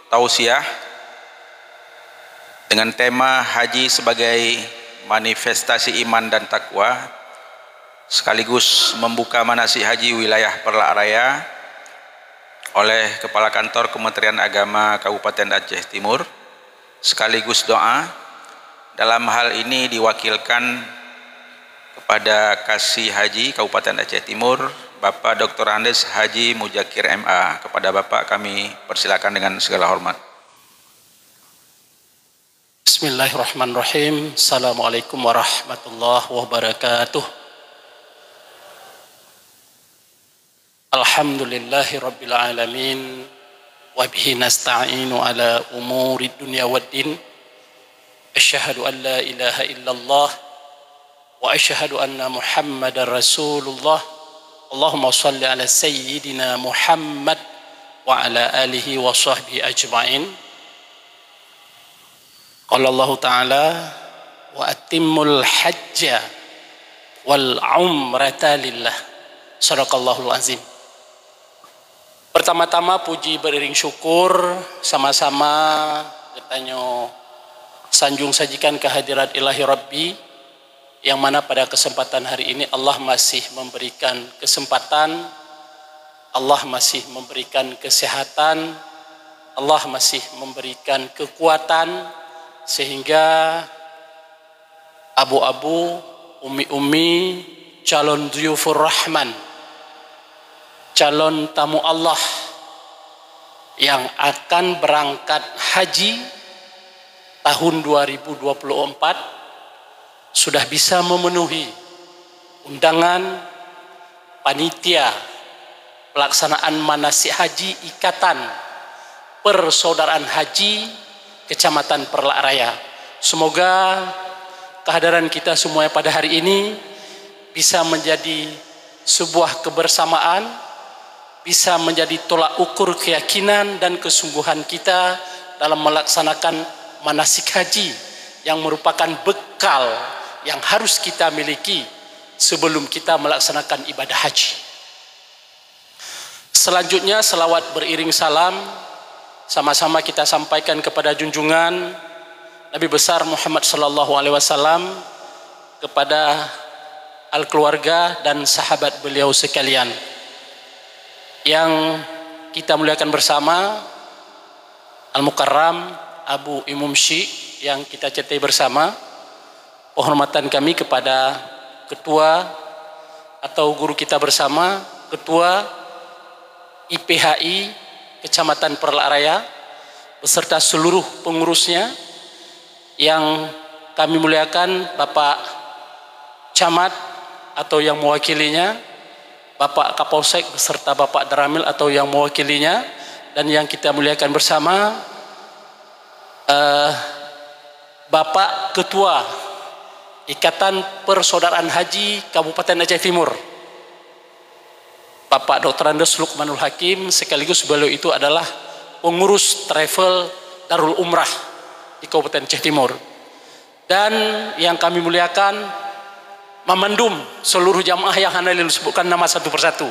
tausiah dengan tema haji sebagai manifestasi iman dan takwa, sekaligus membuka manasik haji wilayah Perlak Raya oleh Kepala Kantor Kementerian Agama Kabupaten Aceh Timur, sekaligus doa. Dalam hal ini diwakilkan kepada Kasih Haji Kabupaten Aceh Timur, Bapak Dr. Andes Haji Mujakir MA. Kepada Bapak kami persilakan dengan segala hormat. Bismillahirrahmanirrahim. Assalamualaikum warahmatullahi wabarakatuh. Alhamdulillahi rabbil alamin, wa bihi nasta'inu ala umuri dunya waddin. Asyhadu an la ilaha illallah wa asyhadu anna Muhammadar Rasulullah. Allahumma shalli ala sayyidina Muhammad wa ala alihi wa sahbihi ajma'in. Qala Allah Ta'ala wa atimmul hajja wal umrata lillah. Shadaqallahul azim. Pertama-tama puji beriring syukur sama-sama kita sanjung sajikan kehadirat ilahi Rabbi, yang mana pada kesempatan hari ini Allah masih memberikan kesempatan, Allah masih memberikan kesehatan, Allah masih memberikan kekuatan, sehingga abu-abu, umi-umi, calon duyufur rahman, calon tamu Allah yang akan berangkat haji tahun 2024 sudah bisa memenuhi undangan panitia pelaksanaan manasik haji Ikatan Persaudaraan Haji Kecamatan Perlak Raya. Semoga kehadiran kita semuanya pada hari ini bisa menjadi sebuah kebersamaan, bisa menjadi tolak ukur keyakinan dan kesungguhan kita dalam melaksanakan manasik haji yang merupakan bekal yang harus kita miliki sebelum kita melaksanakan ibadah haji. Selanjutnya selawat beriring salam sama-sama kita sampaikan kepada junjungan Nabi besar Muhammad sallallahu alaihi wasallam, kepada al-keluarga dan sahabat beliau sekalian yang kita muliakan bersama, Al-Mukarram Abu Imum Syekh yang kita cetai bersama. Penghormatan kami kepada ketua atau guru kita bersama, ketua IPHI Kecamatan Perlak Raya beserta seluruh pengurusnya yang kami muliakan, Bapak Camat atau yang mewakilinya, Bapak Kapolsek beserta Bapak Daramil atau yang mewakilinya, dan yang kita muliakan bersama Bapak Ketua Ikatan Persaudaraan Haji Kabupaten Aceh Timur, Bapak Dr. Andes Lukmanul Hakim, sekaligus beliau itu adalah pengurus travel Darul Umrah di Kabupaten Aceh Timur. Dan yang kami muliakan memandum seluruh jamaah yang handal disebutkan nama satu persatu.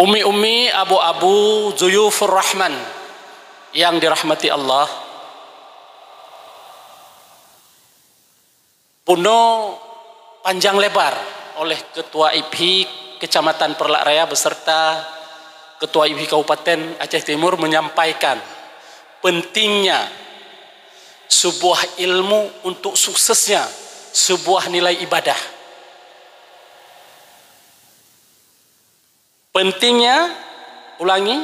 Umi-umi, abu-abu, Zuyufur Rahman yang dirahmati Allah. Puno panjang lebar oleh Ketua IPHI Kecamatan Perlak Raya beserta Ketua IPHI Kabupaten Aceh Timur menyampaikan pentingnya sebuah ilmu untuk suksesnya sebuah nilai ibadah. Pentingnya, ulangi,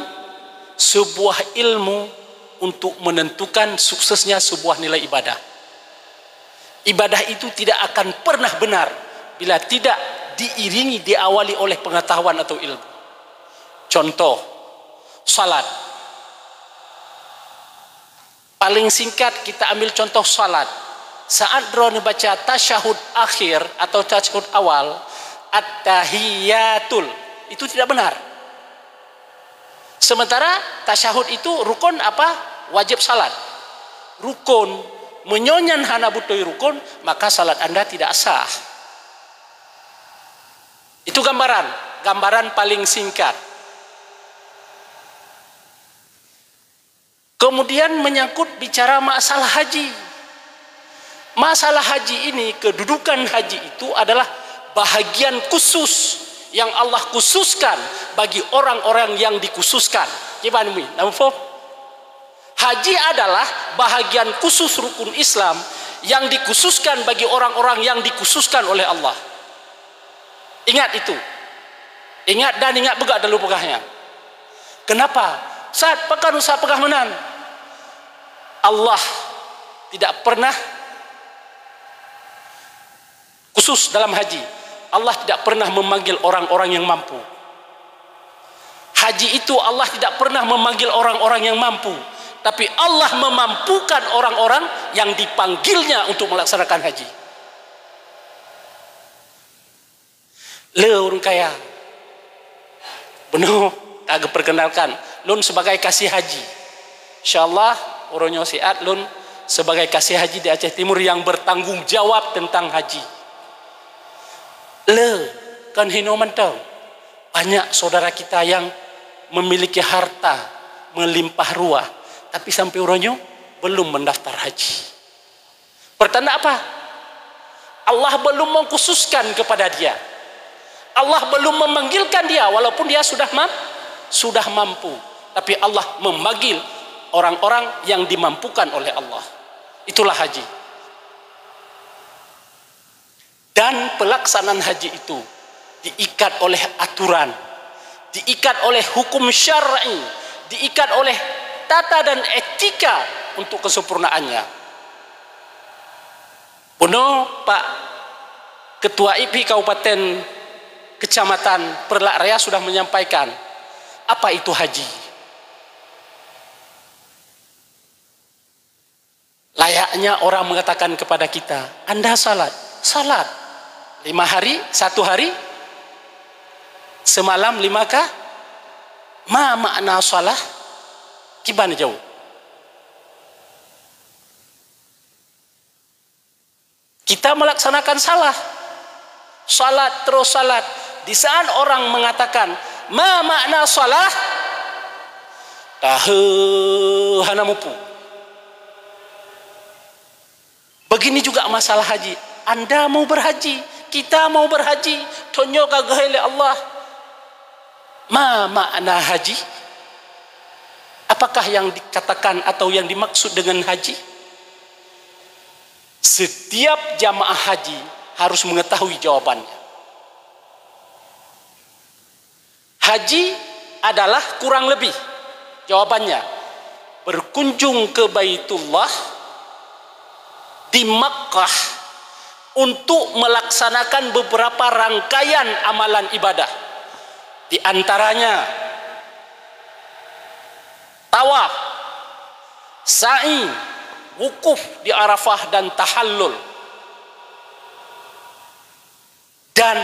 sebuah ilmu untuk menentukan suksesnya sebuah nilai ibadah. Ibadah itu tidak akan pernah benar bila tidak diiringi, diawali oleh pengetahuan atau ilmu. Contoh, salat. Paling singkat kita ambil contoh salat. Saat drone baca tasyahud akhir atau tasyahud awal, at-tahiyatul, itu tidak benar. Sementara tasyahud itu rukun apa? Wajib salat. Rukun, menyonyan hana butoi rukun, maka salat Anda tidak sah. Itu gambaran paling singkat. Kemudian menyangkut bicara masalah haji. Masalah haji ini, kedudukan haji itu adalah bahagian khusus yang Allah khususkan bagi orang-orang yang dikhususkan. Gimana ini? Haji adalah bahagian khusus rukun Islam yang dikhususkan bagi orang-orang yang dikhususkan oleh Allah. Ingat itu. Ingat dan ingat begak dalam pegahnya. Kenapa? Saat pekan usaha pegah menan, Allah tidak pernah khusus dalam haji. Allah tidak pernah memanggil orang-orang yang mampu. Haji itu Allah tidak pernah memanggil orang-orang yang mampu, tapi Allah memampukan orang-orang yang dipanggilnya untuk melaksanakan haji. Orang kaya benar tak perkenalkan lun sebagai kasih haji. Insyaallah orangnya siat lun sebagai kasih haji di Aceh Timur yang bertanggung jawab tentang haji. Kan hino mentang banyak saudara kita yang memiliki harta melimpah ruah, tapi sampai orangnya belum mendaftar haji. Pertanda apa? Allah belum mengkhususkan kepada dia. Allah belum memanggilkan dia walaupun dia sudah mampu, tapi Allah memanggil orang-orang yang dimampukan oleh Allah. Itulah haji. Dan pelaksanaan haji itu diikat oleh aturan, diikat oleh hukum syar'i, diikat oleh tata dan etika untuk kesempurnaannya. Benar Pak Ketua IP Kabupaten Kecamatan Perlak Raya sudah menyampaikan apa itu haji. Layaknya orang mengatakan kepada kita, Anda salat 5 hari, 1 hari, semalam 5 kah? Ma makna salah? Gimana jauh? Kita melaksanakan salat terus salat. Di saat orang mengatakan ma makna salah, tahu hanamupu. Begini juga masalah haji. Anda mau berhaji, kita mau berhaji, tonyo kagah oleh Allah. Ma makna haji? Apakah yang dikatakan atau yang dimaksud dengan haji? Setiap jamaah haji harus mengetahui jawabannya. Haji adalah kurang lebih jawabannya berkunjung ke Baitullah di Makkah untuk melaksanakan beberapa rangkaian amalan ibadah. Di antaranya tawaf, sa'i, wukuf di Arafah dan tahallul. Dan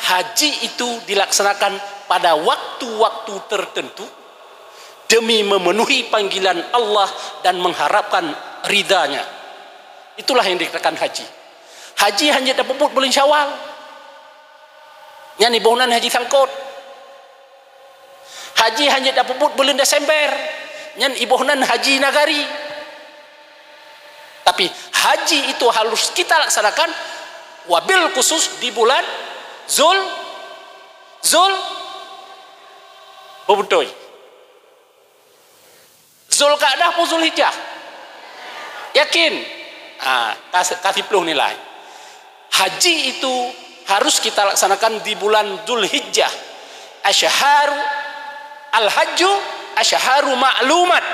haji itu dilaksanakan pada waktu-waktu tertentu demi memenuhi panggilan Allah dan mengharapkan ridhanya. Itulah yang dikatakan haji. Haji hanya dapat bulan Syawal. Yang bonan haji sangkut. Haji hanya dapat bulan Desember. Yang ibohnan haji nagari. Tapi haji itu harus kita laksanakan wabil khusus di bulan Zulkaadah pun Zulhijjah. Yakin? Kasih peluh nilai. Haji itu harus kita laksanakan di bulan Zulhijjah. Asyharu al-hajju asyharu ma'lumat.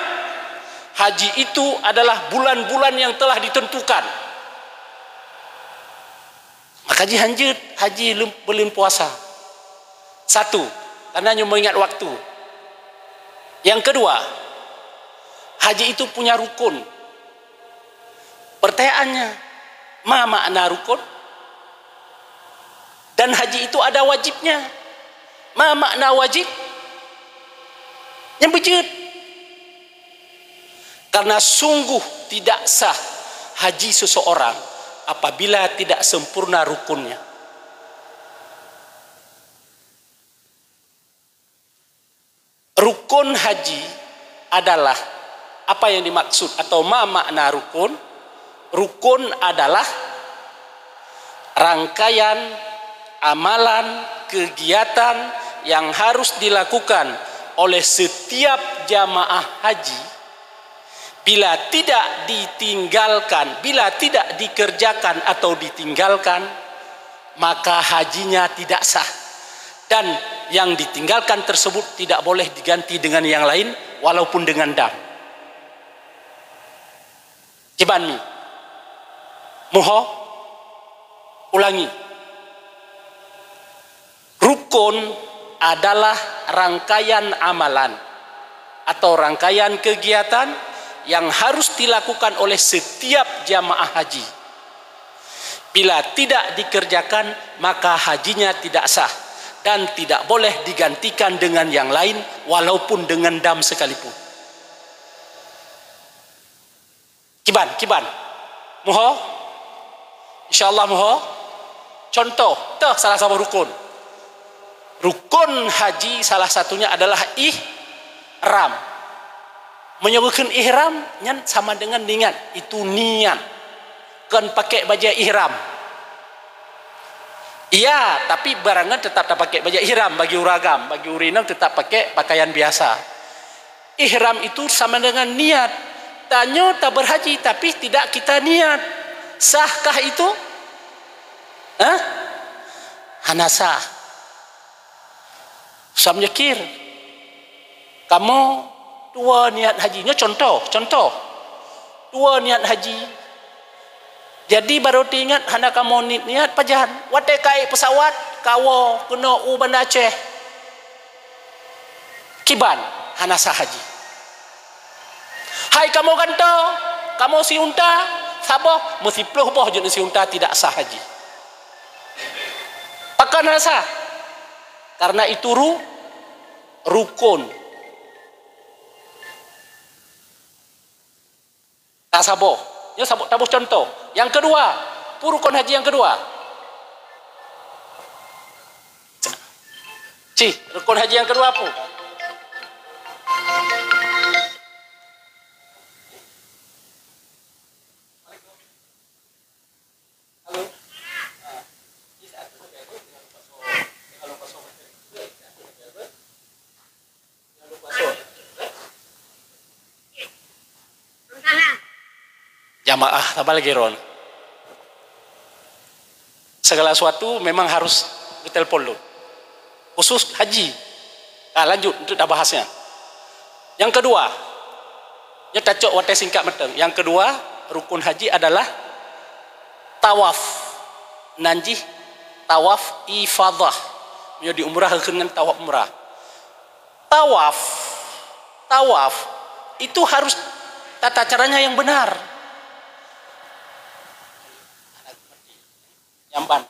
Haji itu adalah bulan-bulan yang telah ditentukan. Maka haji belum puasa. 1, karena hanya mengingat waktu. Yang kedua, haji itu punya rukun. Pertanyaannya, ma makna rukun? Dan haji itu ada wajibnya. Ma makna wajib? Yang bejut. Karena sungguh tidak sah haji seseorang apabila tidak sempurna rukunnya. Rukun haji adalah Apa yang dimaksud atau ma makna rukun? Rukun adalah rangkaian amalan, kegiatan yang harus dilakukan oleh setiap jamaah haji. Bila tidak ditinggalkan, bila tidak dikerjakan atau ditinggalkan, maka hajinya tidak sah. Dan yang ditinggalkan tersebut tidak boleh diganti dengan yang lain, walaupun dengan dam. Ciban mi. Muho. Ulangi. Rukun adalah rangkaian amalan atau rangkaian kegiatan yang harus dilakukan oleh setiap jamaah haji. Bila tidak dikerjakan, maka hajinya tidak sah dan tidak boleh digantikan dengan yang lain, walaupun dengan dam sekalipun. Kiban. Muho? InsyaAllah muho? Contoh, salah satu rukun. Rukun haji salah satunya adalah ihram. Menyebutkan ihram sama dengan niat. Itu niat. Kan pakai baju ihram. Iya, tapi barangan tetap tak pakai baju ihram. Bagi uragam, bagi urinam tetap pakai pakaian biasa. Ihram itu sama dengan niat. Tanya tak berhaji tapi tidak kita niat. Sahkah itu? Hanasah. Saya menyekir. Kamu dua niat hajinya, contoh. Dua niat haji. Jadi baru diingat hana kamu niat pajan. Watai kai pesawat, kawo kena Bandar Aceh. Kiban, hana sah haji. Hai kamu kanto, kamu si unta, sabah mesti peluh boh jenis si unta tidak sah haji. Pakan hana sah. Karena itu rukun. Tak saboh. Ya sabuk tabuh contoh. Yang kedua, rukun haji yang kedua. Rukun haji yang kedua apa? Jamaah apa lagi Ron? Segala sesuatu memang harus ditelepon dulu. Khusus haji. Lanjut untuk dah bahasnya. Yang kedua, ya tacok watai singkat meteng. Yang kedua, rukun haji adalah tawaf. Nanjih tawaf ifadah. Menjadi umrah dengan tawaf umrah. Tawaf itu harus tata caranya yang benar. Jamban.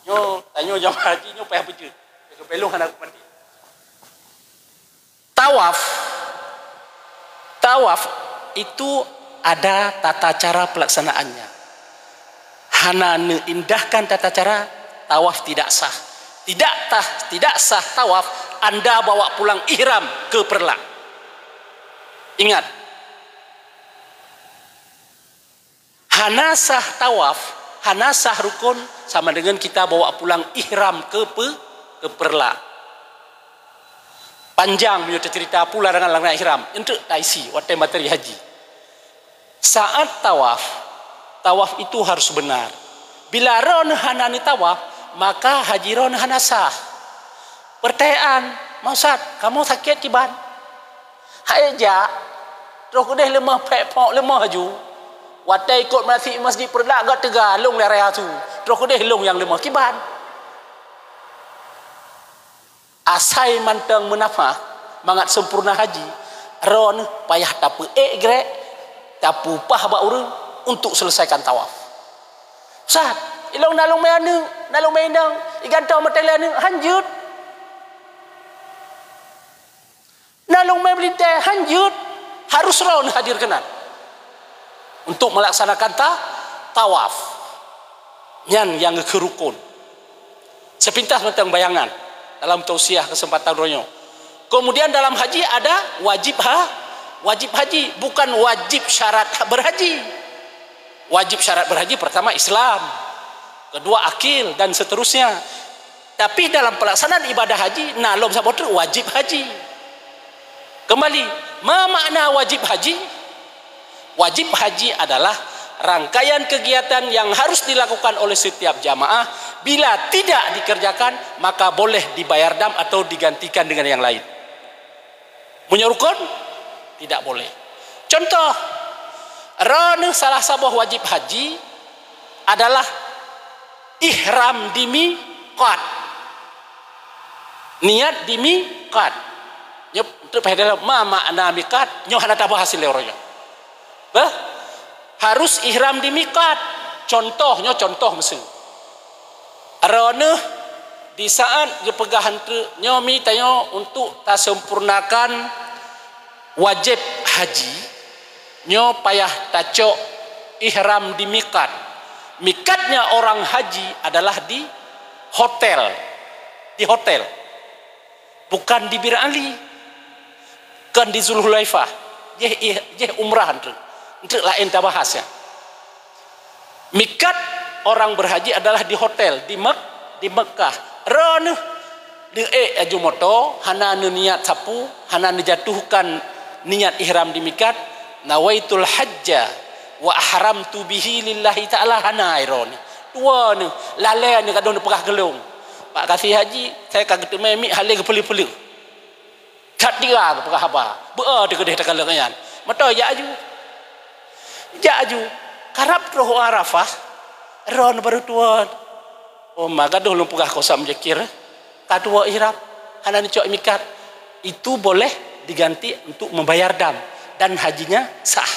Nyo tanyo jam haji nyo payah beje. Kepelung anak mati. Tawaf itu ada tata cara pelaksanaannya. Hana indahkan tata cara, tawaf tidak sah. Tidak sah tawaf, Anda bawa pulang ihram ke Perlak. Ingat. Hana sah tawaf, hana sah rukun sama dengan kita bawa pulang ihram ke Perlak. Panjang punya cerita pula dengan langkah ihram. Untuk taisi watai materi haji. Saat tawaf itu harus benar. Bila ron hana ni tawaf, maka haji ron hana sah. Pertanyaan, Mausad, kamu sakit kiban? Hai ja, terus kudeh lemah pek-pok lemah haju. Watai ikut masjid Perlak agak tegalung lereh tu. Terus kudeh long yang lemah kiban. Asai mantang menafah mangat sempurna haji ron payah tapu grek tapu pah ba urang untuk selesaikan tawaf. Ustaz, ilong nalung mainang igantau matelane hanjut. Nalung mai belite hanjut harus ron hadir kenan untuk melaksanakan tawaf. Nyan yang kerukun. Sepintas tentang bayangan dalam tausiah kesempatan ronyo. Kemudian dalam haji ada wajib haji, bukan wajib syarat berhaji. Wajib syarat berhaji pertama Islam, kedua akil dan seterusnya. Tapi dalam pelaksanaan ibadah haji, nalom saboter wajib haji. Kembali, ma makna wajib haji? Wajib haji adalah rangkaian kegiatan yang harus dilakukan oleh setiap jamaah. Bila tidak dikerjakan, maka boleh dibayar dam atau digantikan dengan yang lain. Punya rukun? Tidak boleh. Contoh, rana salah sebuah wajib haji adalah ihram di miqat. Niat di miqat. Nyep dalam ma makna miqat, nyoh hana tabah hasil leoronya. Harus ihram di miqat. Contohnya contoh mesin. Rana di saat dia pegahan tu nyomi tanyo untuk tak sempurnakan wajib haji, nyo payah tacok ihram di miqat. Miqatnya orang haji adalah di hotel. Di hotel. Bukan di Bir Ali. Bukan di Zulhulaifah. Jeh umrah tu. Untuk lain tak bahas ya. Miqat orang berhaji adalah di hotel di Mekah. Ron di aju moto hana niat sapu, hana jatuhkan niat ihram di miqat, nawaitul hajja wa ahramtu bihi lillahi taala hana iron. Dua ni lalai ni kadang pegah gelung. Pak kasih haji saya kaget memi hale ke peli-peli. Kat dia ke pegah apa? Beu de kedeh tak kalengan. Moto ya aju. Ja aju. Karab roh Arafah. Ron baru tuan. Oh maka dulu pegah kosam jakir. Kadua ihram hana ni cok mikat. Itu boleh diganti untuk membayar dam dan hajinya sah.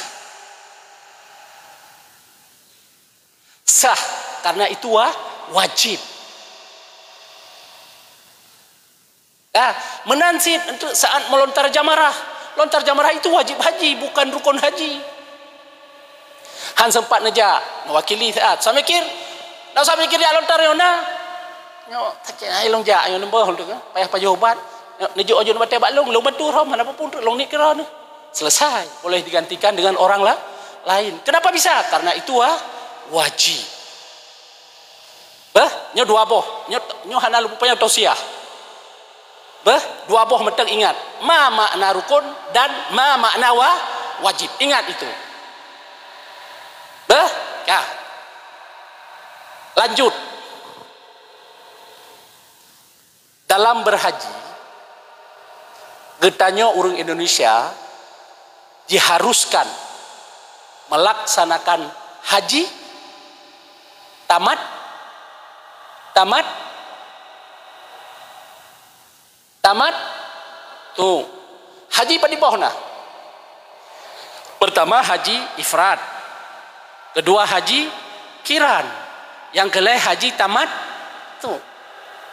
Sah karena itu wajib. Menansit untuk saat melontar jamarah. Lontar jamarah itu wajib haji, bukan rukun haji. Han sempat neja mewakili saat. Saya mikir, dah saya mikir dia lontar yona. Nyo tak ai long ja ayo nembah tu payah pajobat. Nejo ojo nembah tebak long bantu rom mana pun long ni kira ni. Selesai, boleh digantikan dengan orang lain. Kenapa bisa? Karena itu wajib. Nyo dua boh, nyo hana lupa yang tausiah. Dua boh meteng ingat. Ma makna rukun dan ma makna wajib. Ingat itu. Ya. Lanjut. Dalam berhaji, getanya orang Indonesia diharuskan melaksanakan haji tamat tuh haji pada bawah nah. Pertama haji ifrad, kedua haji kiran, yang kelai haji tamat tuh.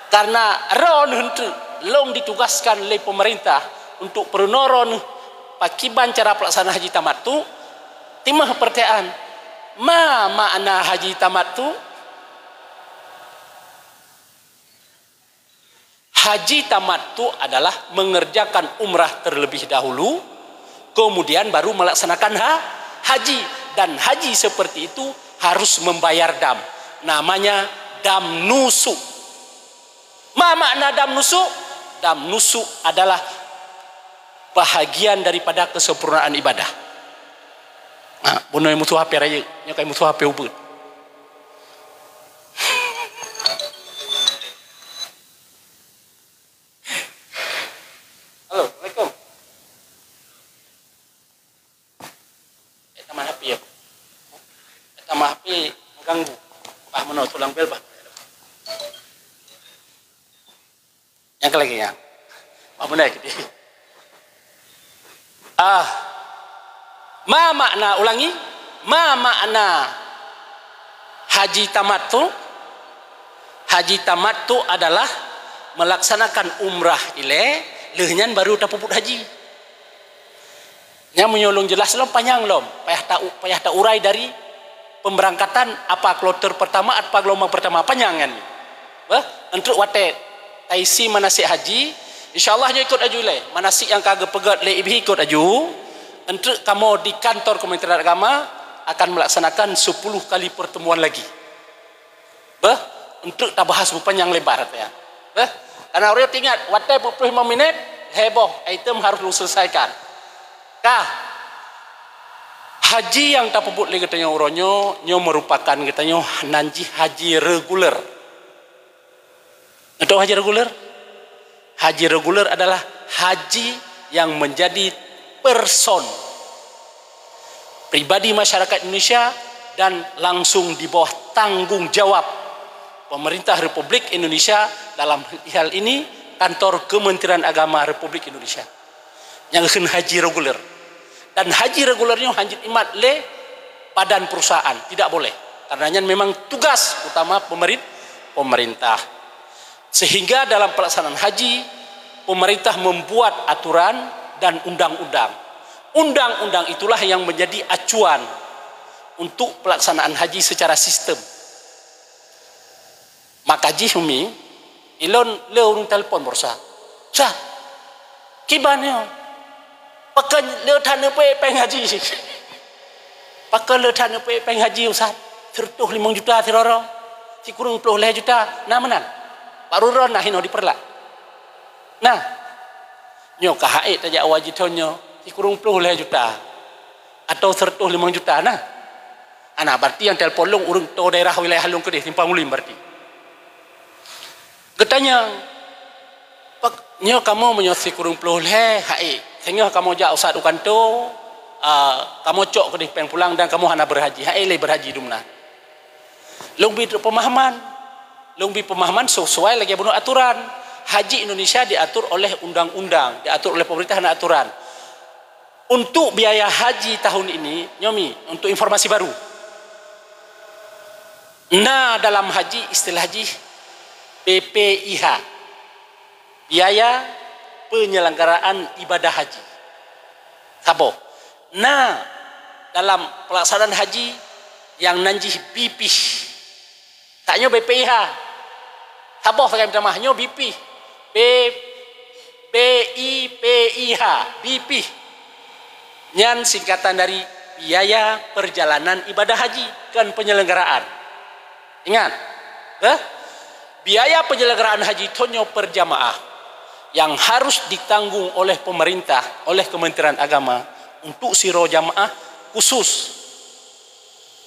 Karena ron hentu long ditugaskan oleh pemerintah untuk perunoron pakiban cara pelaksanaan haji tamat tu timah pertanyaan ma makna haji tamat tu. Haji tamat tu adalah mengerjakan umrah terlebih dahulu kemudian baru melaksanakan haji, dan haji seperti itu harus membayar dam, namanya dam nusuk. Ma makna dam nusuk? Dam nusuk adalah bahagian daripada kesempurnaan ibadah. Bunuh yang mutu HP raya, yang kayak mutu HP ubud. Halo, Assalamualaikum. Taman HP ya. Taman HP mengganggu. Mana tulang bel bah. Yang lagi ya. Apa benda gitu. Ma makna ulangi. Ma makna haji tamat tu? Haji tamat tu adalah melaksanakan umrah ile lehnyan baru dapuput haji. Yang menyolong jelas lom panjang lom. Payah tak urai dari pemberangkatan apa kloter pertama apa gelombang pertama panjang kan. Untuk wate taisi manasik haji, insyaallah nyo ikut aju le. Manasik yang kagak pegat le ibih ikut aju. Untuk kamu di kantor Kementerian Agama akan melaksanakan 10 kali pertemuan lagi. Untuk tak bahas panjang lebar ya. Karena orang ingat waktu 25 minit heboh item harus diselesaikan. Haji yang tak puput lagi katanya orangnya merupakan katanya nanji haji reguler. Tahu haji reguler? Haji reguler adalah haji yang menjadi person pribadi masyarakat Indonesia dan langsung di bawah tanggung jawab Pemerintah Republik Indonesia, dalam hal ini Kantor Kementerian Agama Republik Indonesia, yang haji reguler. Dan haji regulernya haji imat le badan perusahaan, tidak boleh, karenanya memang tugas utama pemerintah. Sehingga dalam pelaksanaan haji, pemerintah membuat aturan dan undang-undang. Undang-undang itulah yang menjadi acuan untuk pelaksanaan haji secara sistem. Maka jihumi ilon leung telpon borsa. Sah. Kibannya. Pakai le tanah peng haji. Pakai le tanah peng haji Ustaz. 105 juta tiroro. Si kurang 10 juta. Nah menan. Baru ron nah hino diperlak. Nah. Nyo kahait aja wajitonyo si kurang 10 juta. Atau 105 juta nah. Anak berarti yang telpon long urang to daerah wilayah long kedih simpang ulim berarti. Katanya, nyo kamu menyosi kurung puluh hai, sehingga kamu jak usah dukan tu, kamu cok ke peng pulang dan kamu hana berhaji, hai le berhaji dumna. Lebih pemahaman sesuai lagi bunuh aturan. Haji Indonesia diatur oleh undang-undang, diatur oleh pemerintah dan aturan. Untuk biaya haji tahun ini, nyomi, untuk informasi baru. Nah dalam haji istilah haji BPIH, biaya penyelenggaraan ibadah haji. Sabo. Nah, dalam pelaksanaan haji yang nanti BP, taknya BPIH. Sabo saya minta mahnya BP, BPIH, BP. Nyan singkatan dari biaya perjalanan ibadah haji dan penyelenggaraan. Ingat, biaya penyelenggaraan haji tonyo per jamaah yang harus ditanggung oleh pemerintah, oleh Kementerian Agama untuk siro jamaah khusus.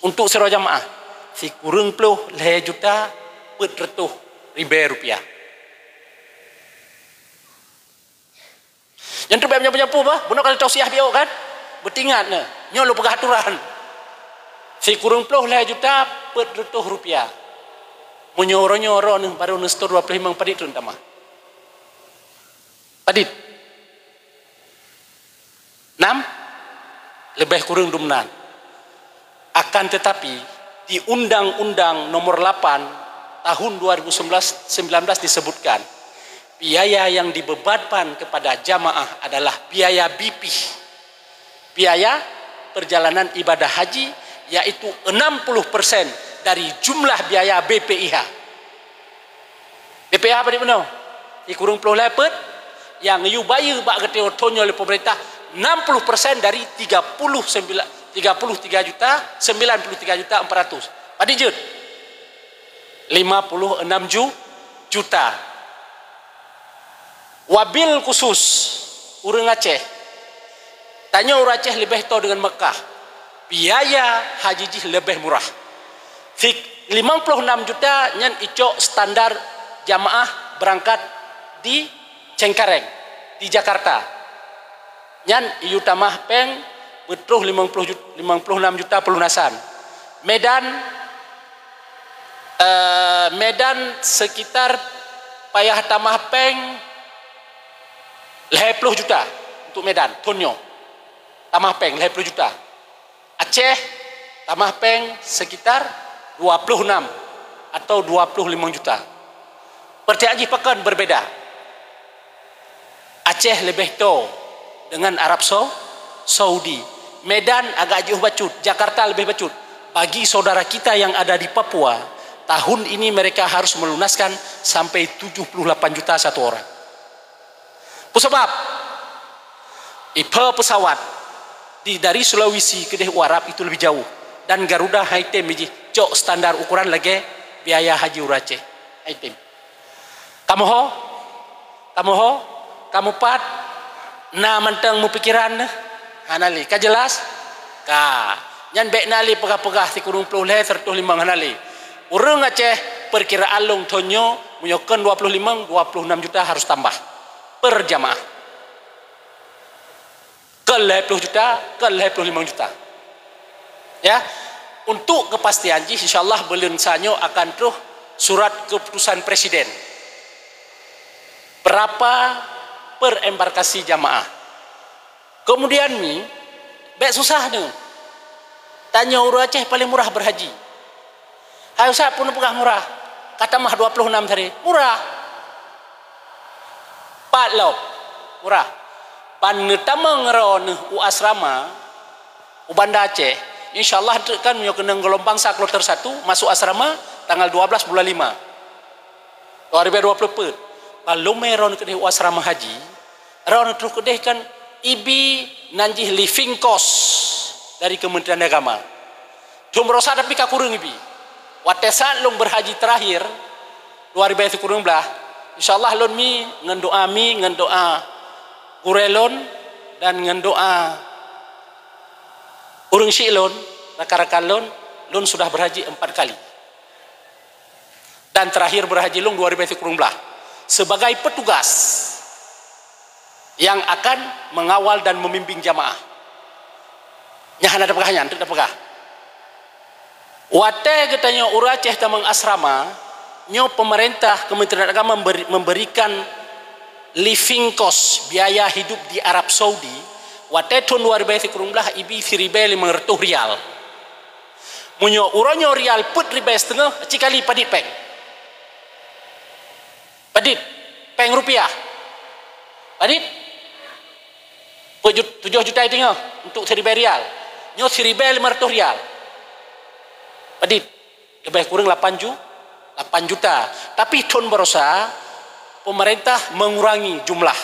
Untuk siro jamaah si kurang 10 juta 400 ribu rupiah. Yang tu banyak-banyak apa? Bunuh kalau tausiah biar kan? Bertingat ne. Nyo lu pegaturan. Si kurang 10 juta 400 rupiah. Menyoro-nyoro nih baru nestor 25 padit tu entah mah. Padit. 6 lebih kurang dumnan. Akan tetapi di Undang-Undang Nomor 8 Tahun 2019 disebutkan biaya yang dibebankan kepada jamaah adalah biaya BP. Biaya perjalanan ibadah haji yaitu 60% dari jumlah biaya BPIH. BPIH apa dia benar? Di kurung 10 lepet yang you bayar bak keteo tonyo oleh pemerintah 60% dari 33 juta 93 juta 400. Padi jut 56 juta. Wabil khusus urang Aceh. Tanya urang Aceh lebih tahu dengan Mekah. Biaya haji lebih murah. 56 juta nyan icok standar jamaah berangkat di Cengkareng di Jakarta. Nyan iyu tamah peng betul 56 juta pelunasan. Medan sekitar payah tamah peng 50 juta untuk Medan tonyo. Tamah peng 50 juta. Aceh tamah peng sekitar 26 atau 25 juta. Pertiaji pekan berbeda. Aceh lebih to dengan Arab Saudi. Medan agak jauh bacut, Jakarta lebih bacut. Bagi saudara kita yang ada di Papua, tahun ini mereka harus melunaskan sampai 78 juta satu orang. Sebab pesawat dari Sulawesi ke Warap itu lebih jauh. Dan Garuda Haitem biji cok standar ukuran lagi biaya haji urace Haitem. Kamu kamu pat na mantang mu pikiran hanali ka jelas ka nyan bek nali pegah-pegah ti kurung puluh le 35 hanali urang Aceh perkiraan long tonyo munyokeun 26 juta harus tambah per jamaah ke 20 juta ke 25 juta ya. Untuk kepastian insyaallah bulan sanyo akan terus surat keputusan presiden berapa per embarkasi jamaah. Kemudian ni bek susah ni tanya urang Aceh paling murah berhaji. Hai usah pun pegah murah kata mah 26 hari murah 4 lop murah pan tamang ron u asrama u Banda Aceh insyaallah kan yo kena gelombang sa kloter 1 masuk asrama tanggal 12 bulan 5 2020 kalau meron ke u asrama haji ron terus kedeh kan ibi nanjih living cost dari Kementerian Agama jumrosa tapi ka kurang ibi watesan long berhaji terakhir 2000 kurang belah insyaallah lon mi ngendoa gurelon dan ngendoa urang Syilon, rakan-rakan lon sudah berhaji 4 kali. Dan terakhir berhaji long 2000 kurang belah sebagai petugas yang akan mengawal dan membimbing jamaah. Nyahan ada pegahnya, tidak ada pegah. Wate katanya urang Aceh tamang asrama, nyo pemerintah Kementerian Agama memberikan living cost biaya hidup di Arab Saudi. Wate tahun 2000 kurang belah ibi 1,500 rial. Munyo uronyo rial put ribe setengah cikali padit peng. Padit peng rupiah. Padit 7 juta itu untuk 1,000 rial. Nyo 1,500 rial. Padit lebih kurang 8 juta. Tapi tahun berosa pemerintah mengurangi jumlah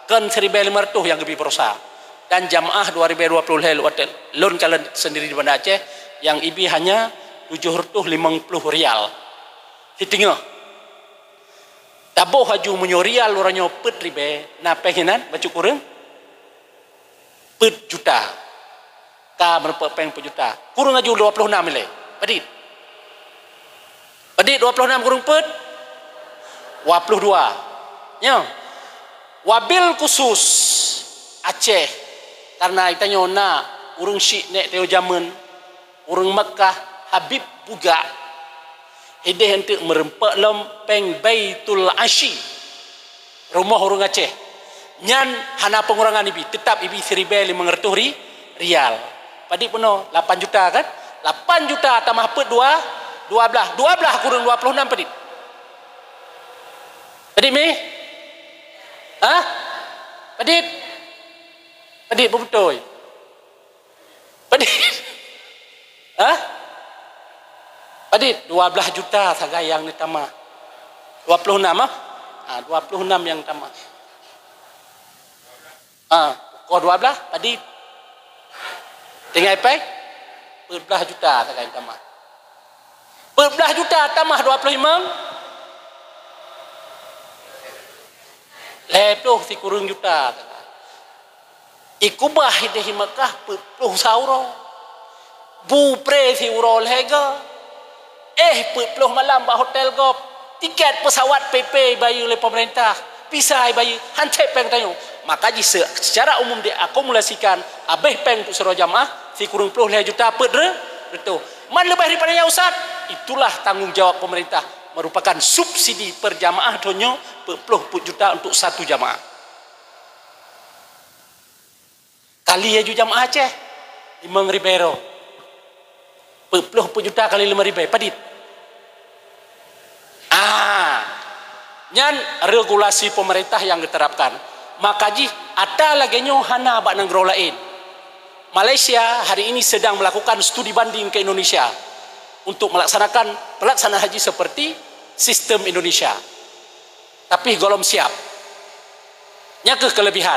kan 1,500 yang lebih berosa. Dan jamaah 2020 lon kalian sendiri di Banda Aceh yang ibi hanya 750 rial. Hitingnya. Taboh haju munyo rial orangnya pet ribe na pengenan baca kurang pet juta. Ka berapa peng pet juta. Kurang haju 26 le. Padit 26 kurang pet 22. Nya. Wabil khusus Aceh karena itanya na urang Syekh nek teo zaman urang Mekah Habib buga hideh hentik merempak lempeng Baitul Ashi rumah urang Aceh nyan hana pengurangan ibi tetap ibi 1,500 rial padi penuh 8 juta kan 8 juta tambah pet 12 kurang 26 padi mi Padit betul. Padit. Padit 12 juta sagayang ni tamah. 26 26 yang tamah. Kau 12 padit. Tinggal pay 12 juta sagayang tamah. 12 juta tambah 25. Lepas si kurang juta. Ikubah hidehi Mekah puluh sauro bu pre si urol hega puluh malam ba hotel gop tiket pesawat PP bayu oleh pemerintah pisai bayu hancep peng tayo maka secara umum diakumulasikan abeh peng untuk seluruh jamaah si kurang puluh juta pedre betul man lebih daripada ya Ustaz itulah tanggung jawab pemerintah merupakan subsidi per jamaah donyo 40 juta untuk satu jamaah. Kali ya jamaah Aceh 5.000 euro 40 juta kali 5.000 padit nyan regulasi pemerintah yang diterapkan maka ada lagi hana bak negara lain. Malaysia hari ini sedang melakukan studi banding ke Indonesia untuk melaksanakan pelaksanaan haji seperti sistem Indonesia tapi golom siap nya kelebihan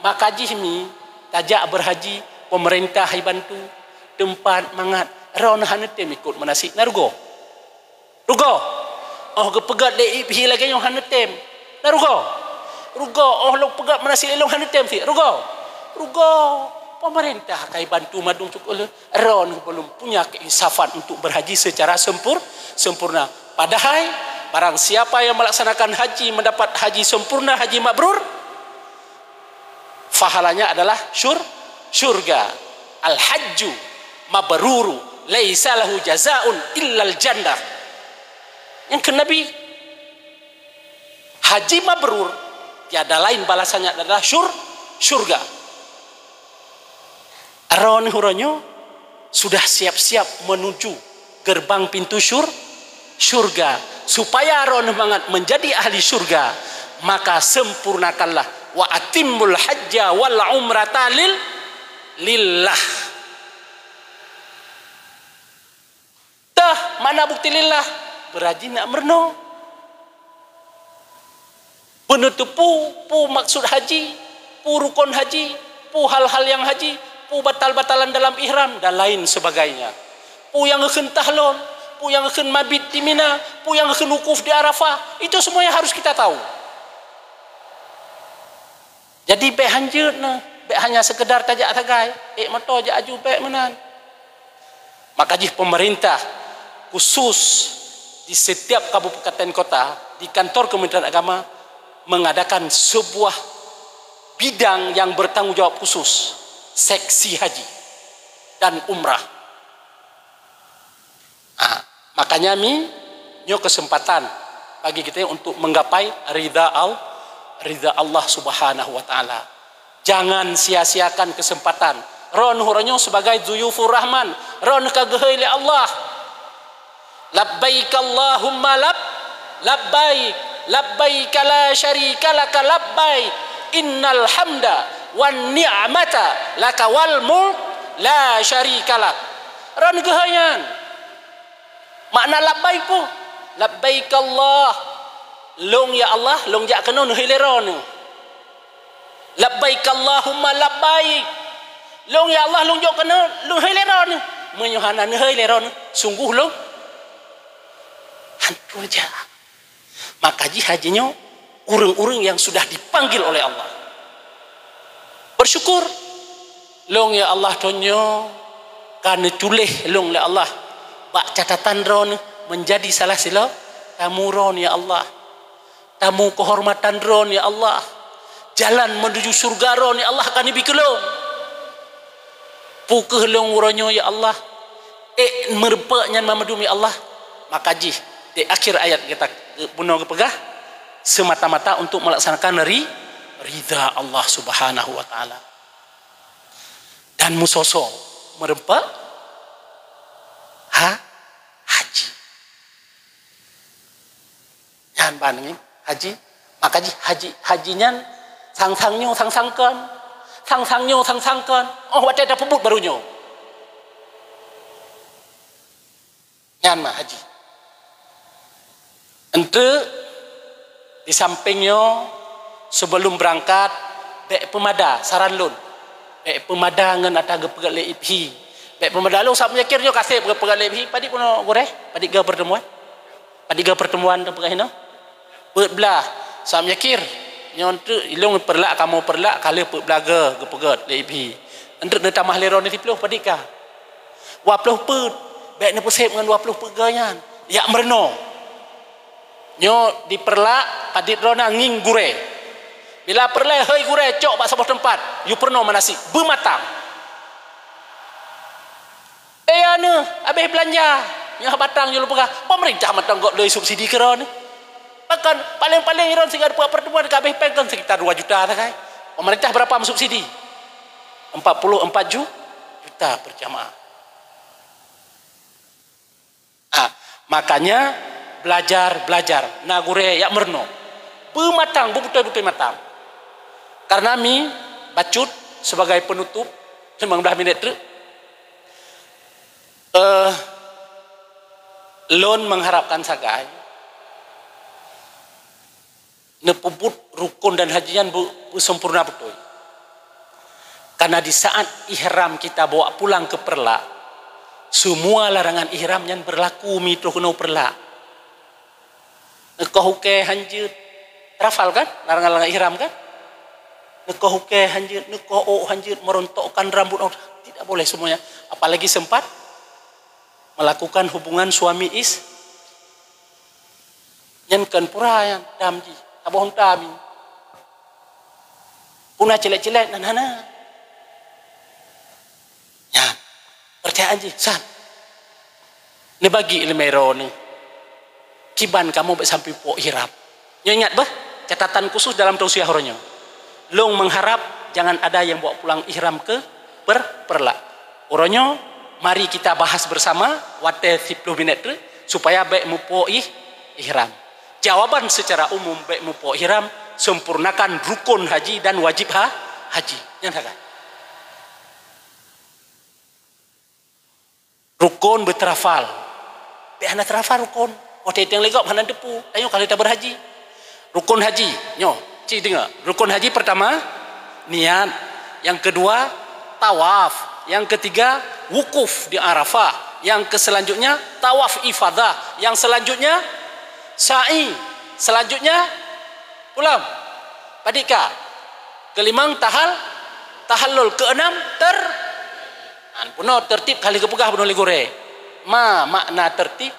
maka jihmi tajak berhaji pemerintah hai bantu tempat mangat ron hanetem ikut manasik narugo rugo oh ke pegat le iphi lagi yang hanetem narugo rugo oh lo pegat manasik long hanetem si rugo pemerintah kai bantu madung cukul ron belum punya keinsafan untuk berhaji secara sempurna. Padahal barang siapa yang melaksanakan haji mendapat haji sempurna, haji mabrur, pahalanya adalah syurga. Al-hajju mabruru laisa lahu jazaun illal jannah. Yang ke Nabi, haji mabrur tiada lain balasannya adalah syurga. Aron huronyo sudah siap-siap menuju gerbang pintu syurga. Supaya aron banget menjadi ahli syurga, maka sempurnakanlah wa atimmul hajja wal umrata lillah. Tah mana bukti lillah? Berhaji nak merno. Penutup pu maksud haji, pu rukun haji, pu hal-hal yang haji, pu batal-batalan dalam ihram dan lain sebagainya. Pu yang akan tahlul, pu yang akan mabit di Mina, pu yang akan wukuf di Arafah, itu semuanya harus kita tahu. Jadi baik hanjut nah, baik hanya sekedar tajak tagai, motor je aju baik menan. Maka jih pemerintah khusus di setiap kabupaten kota, di kantor Kementerian Agama mengadakan sebuah bidang yang bertanggung jawab khusus, seksi haji dan umrah. Makanya nyo kesempatan bagi kita untuk menggapai ridha Allah Subhanahu wa taala. Jangan sia-siakan kesempatan. Ron huranyo sebagai dzuyufur rahman, ron kagehai li Allah. Labbaik Allahumma labbaik, labbaik la syarika laka labbaik, innal hamda wan ni'mata laka wal mulk la syarika lak. Ron gehayan. Makna labbaik pun labbaik Allah, long ya Allah, long jak kena hileron. Labbaik Allahumma labbaik, long ya Allah, long jak kena long hileron. Menyuhana hileron sungguh long hantu aja. Maka hajinya urang-urang yang sudah dipanggil oleh Allah bersyukur. Long ya Allah tonyo karena tulih long ya Allah bak catatan ron menjadi salah sila tamu ron ya Allah, tamu kehormatan ron ya Allah, jalan menuju surga ron ya Allah kan dibikelong pukeh long uronyo ya Allah merpaknya mamadum ya Allah. Maka di akhir ayat kita puno kepegah semata-mata untuk melaksanakan ridha Allah Subhanahu wa taala. Dan musoso merempak haji. Yan bandingin haji, maka hajinya sang-sangnya sang-sangkan. Oh wate ada pebut barunya. Yan mah haji. Ente di sampingnya sebelum berangkat bek pemada saran lun. Bek pemada ngan ada gepegat le iphi. Baik pemada lu sak menyakirnya kasih pegang lebih padi kuno goreh padi ga pertemuan tu pegang hino pet belah sak menyakir nyontu ilung perlak kamu perlak kali pet belaga gepegat lebih untuk ne tamah leron ni 10 padi ka 20 pet baik ne pesep dengan 20 peganya ya merno nyo diperlak padi rona nging gure bila perlai hei gure cok bak sebuah tempat yu perno manasik bermatang. Anu, habis belanja, yang batang yang lupa pemerintah matang kok dari subsidi keron. Bahkan paling-paling iron sehingga buat pertemuan habis pegang sekitar 2 juta tak kai. Pemerintah berapa subsidi? 44 juta per jamaah. Makanya belajar. Nagure ya merno. Pematang, betul-betul matang. Karena bacut sebagai penutup 19 menit tu. Lon mengharapkan sagai nepubut rukun dan hajian bu sempurna betul. Karena di saat ihram kita bawa pulang ke Perla, semua larangan ihram yang berlaku mito kena Perla. Nekah hukai hanjut, rafal kan? Larangan-larangan ihram kan? Nekah hukai hanjut, nekah hanjut, merontokkan rambut, tidak boleh semuanya. Apalagi sempat melakukan hubungan suami yang kan pura yang damji, abohon tami. Punah celek-celek, nana. Ya, percaya aja, san. Ini bagi ilmero ni. Kiban kamu sampai po ihram. Nyo ingat bah, catatan khusus dalam tausiah horonyo. Long mengharap jangan ada yang bawa pulang ihram ke Perla. Horonyo, mari kita bahas bersama wate 10 minit tu supaya baik mupo ihram. Jawaban secara umum baik mupo ihram, sempurnakan rukun haji dan wajib haji. Yang rukun berterafal. Biar terafal rukun. Oh teteng legok mana depu. Tanya kalau kita berhaji. Rukun haji. Nyo, cik dengar. Rukun haji pertama niat. Yang kedua tawaf. Yang ketiga wukuf di Arafah. Yang selanjutnya tawaf ifadah. Yang selanjutnya sa'i. Selanjutnya pulang. Padika. Kelimang tahallul. Keenam puno tertib kali kepegah puno ligore. Makna tertib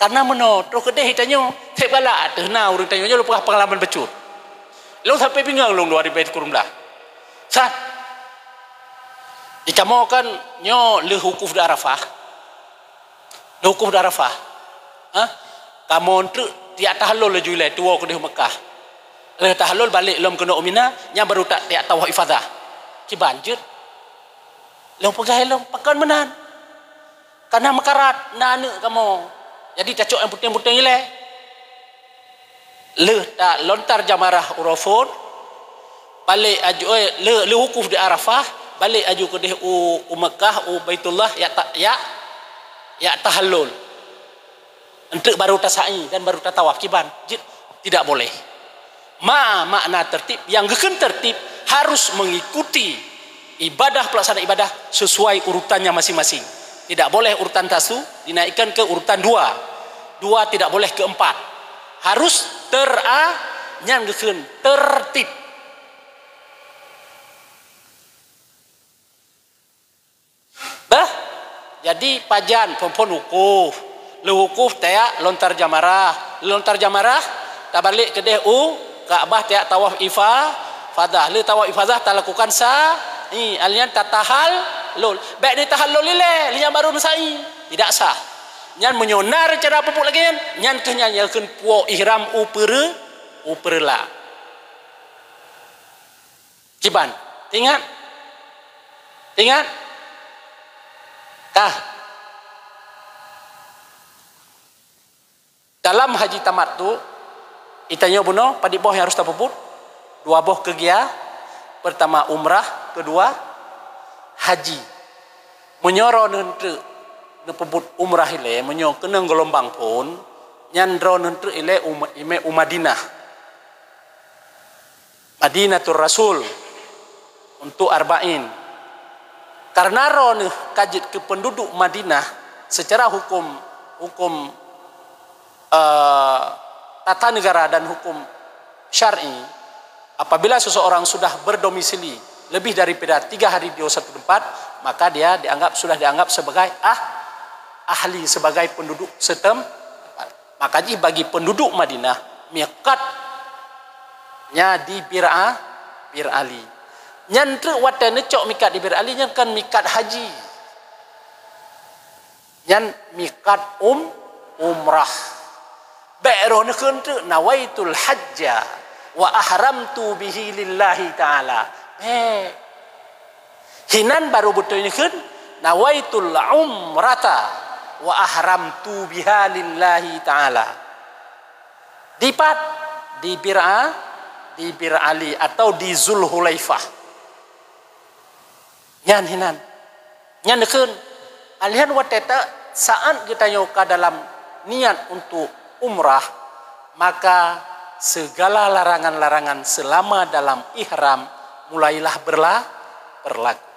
karena meno terus kedeh hitanyo tek bala tehna urang tanyo lu pegah pengalaman becut. Lu sampai pinggang lu 2 ribu kurumlah. Sat. Dicamo kan nyo le hukuf di Arafah. Le hukuf di Arafah. Kamu tu dia tahallul le julai tua kedeh Mekah. Le tahallul balik lom kena Mina nya baru tak dia tawaf ifadah. Ki banjir. Long pegah long pakan menan. Karena mekarat nane kamu. Jadi cacok yang puting-puting ile. Le tak lontar jamarah urafun. Balik aju le wukuf di Arafah, balik aju ke deh Mekah Baitullah ya tahallul. Untuk baru tasai dan baru tawaf kiban. Tidak boleh. Makna tertib yang geken tertib harus mengikuti ibadah, pelaksanaan ibadah sesuai urutannya masing-masing. Tidak boleh urutan tasu dinaikkan ke urutan 2. 2 tidak boleh ke 4. Harus tertib. Bah, jadi pajan pompon wukuf. Le wukuf tayak lontar jamarah. Lontar jamarah tak balik ke deh Ka'bah tayak tawaf ifadah. Le tawaf ifadah tak lakukan alian tatahallul. Baik dia tahallul lile, lian baru nasai. Tidak sah. Nyan menyonar cara pupuk lagi nyan kenyanyakeun puo ihram uperla. Kiban. Ingat? Dalam haji tamattu itanya buno padi boh yang harus tapuput. 2 boh kegia. Pertama umrah, kedua haji. Menyoro nentu nepebut umrah ile, menyo kena gelombang pun nyandro nentu ile Madinah. Madinatul Rasul untuk arba'in. Karena ron kajit ke penduduk Madinah secara hukum tata negara dan hukum syar'i. Apabila seseorang sudah berdomisili lebih daripada 3 hari di satu tempat, maka dia sudah dianggap sebagai ahli, sebagai penduduk setempat. Maka bagi penduduk Madinah, miqatnya di Bir Ali. Nyantre wate necok mikat di Bir Ali nya kan mikat haji. Nyan mikat umrah. Ba'ro nekeun teu nawaitul hajja wa ahramtu bihi lillahi ta'ala. Hinan baru betul ini kan nawaitul umrata wa ahramtu biha lillahi ta'ala. Dipat di Bir Ali atau di Zulhulaifah. Nyan hinan. Nyan kan alihan wateta saat kita nyoka dalam niat untuk umrah, maka segala larangan-larangan selama dalam ihram mulailah berlaku.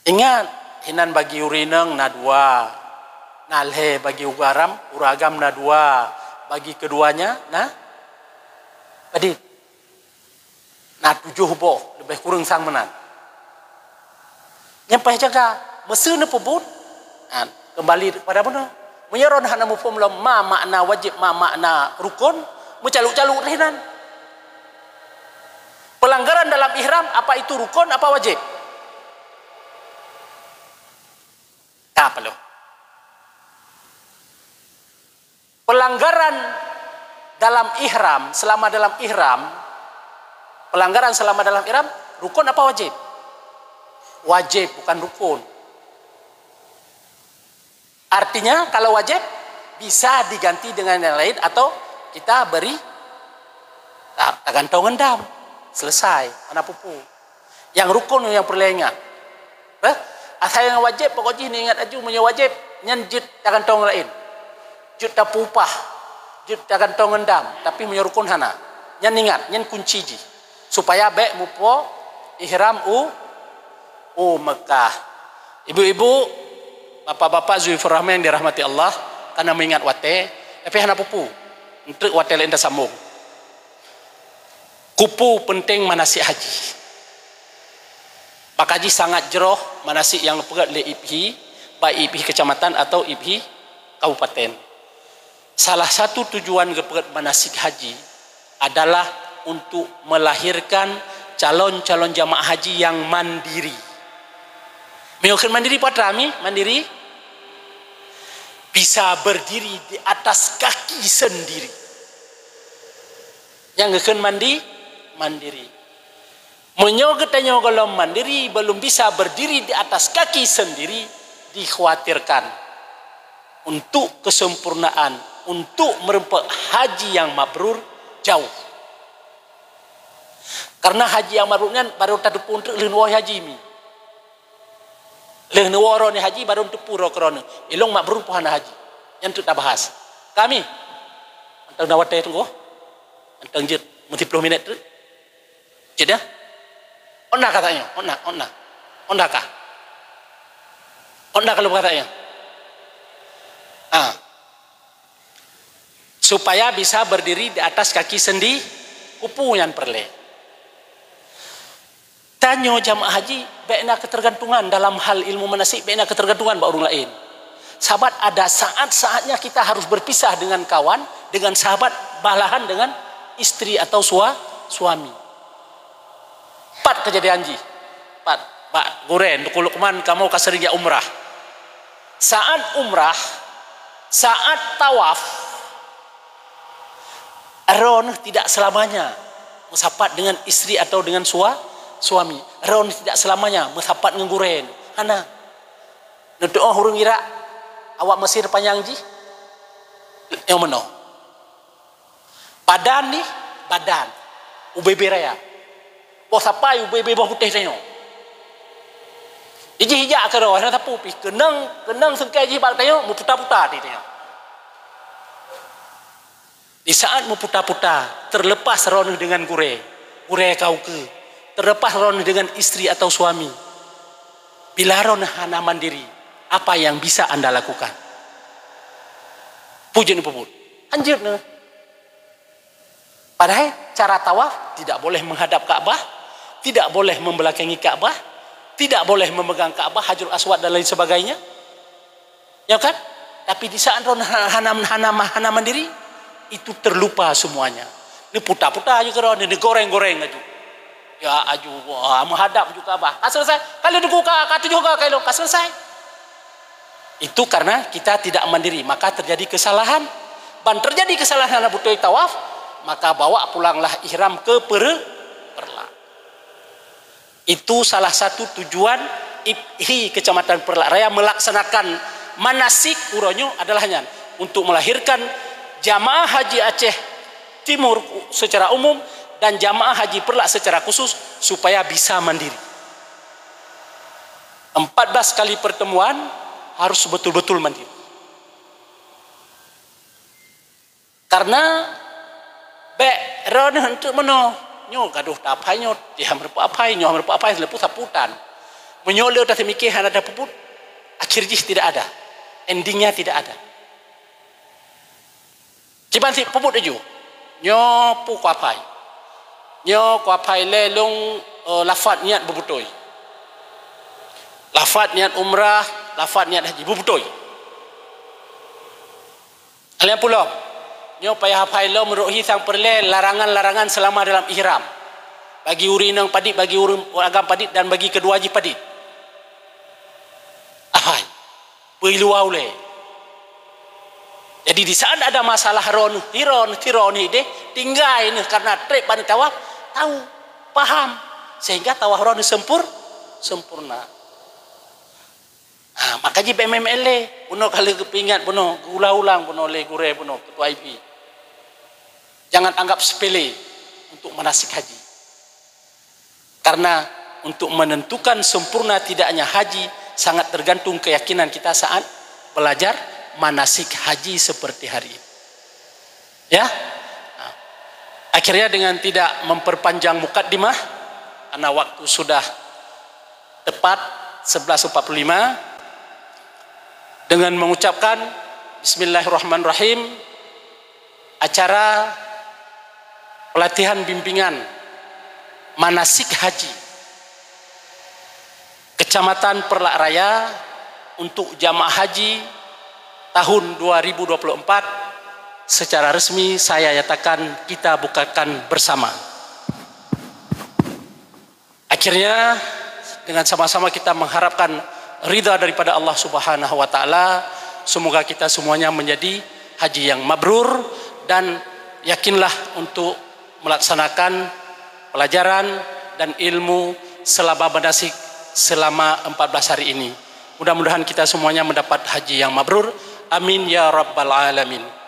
Ingat, hinan bagi urineng na dua, nalhe bagi uragam na dua, bagi keduanya na tadi na 7 boh, lebih kurang sang menan. Nyampai jaga mesin pebut, kembali kepada mana? Menyeron hana mufhum lam ma makna wajib ma makna rukun, mencaluk-caluk hinan. Pelanggaran dalam ihram, apa itu rukun, apa wajib? Apa lo? Pelanggaran dalam ihram, selama dalam ihram, pelanggaran selama dalam ihram, rukun apa wajib? Wajib, bukan rukun. Artinya kalau wajib bisa diganti dengan yang lain atau kita beri gantong endam. Selesai, mana pupu. Yang rukun yang perlu ingat. Asal yang wajib pokoknya ni ingat aju punya wajib nyan jut gantong lain. Jut tapupah, jut gantong endam, tapi punya rukun hana. Nyan ingat, nyan kunci ji. Supaya baik mupo ihram Mekah. Ibu-ibu, bapak-bapak Zulfur Rahman yang dirahmati Allah, karena mengingat wate, tapi hana pupu. Untuk wate lain dah sambung. Kupu penting manasik haji. Pak Haji sangat jeroh manasik yang lepegat le IPHI, baik IPHI kecamatan atau IPHI kabupaten. Salah satu tujuan lepegat manasik haji adalah untuk melahirkan calon-calon jamaah haji yang mandiri. Meyokkan mandiri patrami, mandiri bisa berdiri di atas kaki sendiri. Yang akan mandiri. Menyogetanya kalau mandiri belum bisa berdiri di atas kaki sendiri, dikhawatirkan untuk kesempurnaan, untuk merempat haji yang mabrur jauh. Karena haji yang mabrurnya baru tadupun untuk lenuah haji mi. Lenuah orang haji baru untuk pura kerana ilong mabrur pohana haji. Yang untuk tak bahas. Kami antang dawat tunggu. Antang jet 10 minit tu. Jeda. Onda katanya, onda kah? Onda kalau katanya. Supaya bisa berdiri di atas kaki sendi, kupu yang perle. Tanya jamaah haji, baiknya ketergantungan dalam hal ilmu manasik, baiknya ketergantungan bak orang lain. Sahabat, ada saat-saatnya kita harus berpisah dengan kawan, dengan sahabat, balahan dengan istri atau suami. 4 kejadian ji. 4. Pak Guren, Lukman kamu kasih umrah. Saat umrah, saat tawaf, Ron tidak selamanya bersahabat dengan istri atau dengan suami. Ron tidak selamanya bersahabat dengan Guren. Hana. Doa hurung ira awak Mesir panjang ji. Yang mana? Badan ni, badan. UBB raya. Bos apa UBB bos putih tanya. Iji hijak ke rawah tapu pi kenang sengkai ji bak tanya mu putar-putar dia tanya. Di saat mu putar-putar terlepas ron dengan gure kau ke. Terlepas ron dengan istri atau suami. Bila ron hana mandiri, apa yang bisa Anda lakukan? Puji ni puput. Anjir ne. Padahal cara tawaf tidak boleh menghadap Ka'bah, tidak boleh membelakangi Ka'bah, tidak boleh memegang Ka'bah, Hajarul Aswad dan lain sebagainya. Ya kan? Tapi di saat hana mandiri, itu terlupa semuanya. Ini putar-putar aja kerana, ini goreng-goreng aja. Ya aju, menghadap juga Ka'bah. Selesai. Kalau dibuka, kata juga kalau selesai. Itu karena kita tidak mandiri, maka terjadi kesalahan. Dan terjadi kesalahan anak butuh tawaf, maka bawa pulanglah ihram ke Perlak. Itu salah satu tujuan IPHI Kecamatan Perlak Raya melaksanakan manasik uronyo adalahnya untuk melahirkan jamaah haji Aceh Timur secara umum dan jamaah haji Perlak secara khusus supaya bisa mandiri. 14 kali pertemuan harus betul-betul mandiri. Karena ron untuk meno nyo gaduh tapai nyo dia merpu apai nyo merpu apai lepu saputan menyoleh dah semikir ada puput akhirnya tidak ada endingnya tidak ada ciban si puput aja nyo pu kuapai le long lafaz niat berbutoi lafaz niat umrah lafaz niat haji berbutoi alian pula nyo payah hafai lo meruhi sang perle larangan-larangan selama dalam ihram bagi urinang padit bagi agam padit dan bagi kedua haji padit ahai berluau le jadi di saat ada masalah tiron ni deh tinggal ini karena trek pada tawaf tahu paham sehingga tawaf ron sempurna makanya BMML puno kali kepingat puno ulang puno le gure puno ketua IP jangan anggap sepele untuk manasik haji karena untuk menentukan sempurna tidaknya haji sangat tergantung keyakinan kita saat belajar manasik haji seperti hari ini ya akhirnya dengan tidak memperpanjang mukaddimah karena waktu sudah tepat 11.45 dengan mengucapkan Bismillahirrahmanirrahim acara pelatihan bimbingan manasik haji Kecamatan Perlak Raya untuk jamaah haji tahun 2024 secara resmi saya nyatakan kita bukakan bersama. Akhirnya dengan sama-sama kita mengharapkan ridha daripada Allah Subhanahu wa taala, semoga kita semuanya menjadi haji yang mabrur dan yakinlah untuk melaksanakan pelajaran dan ilmu selama manasik selama 14 hari ini. Mudah-mudahan kita semuanya mendapat haji yang mabrur. Amin ya rabbal alamin.